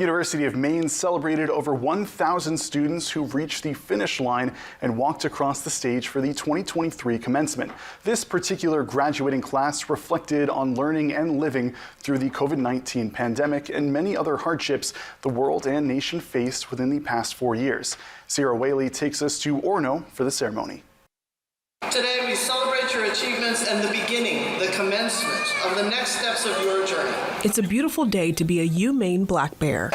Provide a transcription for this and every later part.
University of Maine celebrated over 1,000 students who reached the finish line and walked across the stage for the 2023 commencement. This particular graduating class reflected on learning and living through the COVID-19 pandemic and many other hardships the world and nation faced within the past 4 years. Sierra Whaley takes us to Orono for the ceremony. Today we celebrate your achievements and the beginning, the commencement of the next steps of your journey. It's a beautiful day to be a UMaine Black Bear.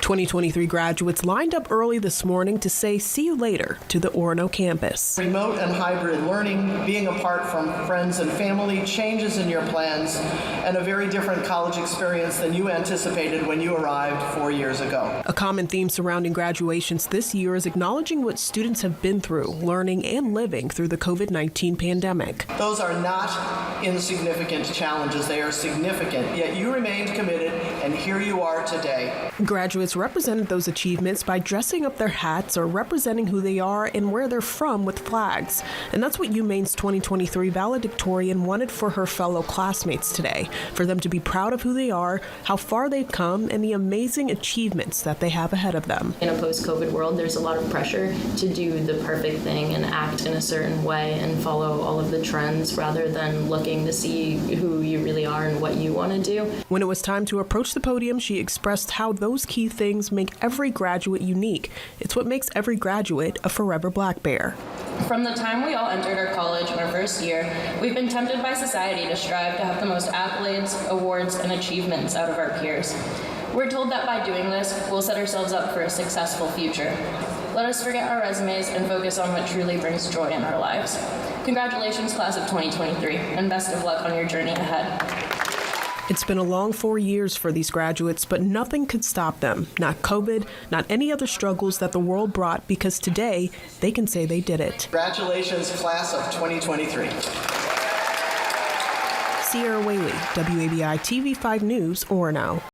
2023 graduates lined up early this morning to say see you later to the Orono campus. Remote and hybrid learning, being apart from friends and family, changes in your plans, and a very different college experience than you anticipated when you arrived 4 years ago. A common theme surrounding graduations this year is acknowledging what students have been through, learning and living through the COVID-19 pandemic. Those are not insignificant challenges. They are significant, yet you remained committed, and here you are today. Graduates represented those achievements by dressing up their hats or representing who they are and where they're from with flags. And that's what UMaine's 2023 valedictorian wanted for her fellow classmates today, for them to be proud of who they are, how far they've come, and the amazing achievements that they have ahead of them. In a post-COVID world, there's a lot of pressure to do the perfect thing and act in a certain way and follow all of the trends rather than looking to see who you really are and what you want to do. When it was time to approach the podium, she expressed how those key things make every graduate unique. It's what makes every graduate a forever Black Bear. From the time we all entered our college in our first year, we've been tempted by society to strive to have the most accolades, awards, and achievements out of our peers. We're told that by doing this, we'll set ourselves up for a successful future. Let us forget our resumes and focus on what truly brings joy in our lives. Congratulations, class of 2023, and best of luck on your journey ahead. It's been a long 4 years for these graduates, but nothing could stop them. Not COVID, not any other struggles that the world brought, because today they can say they did it. Congratulations, class of 2023. Sierra Whaley, WABI TV 5 News, Orono.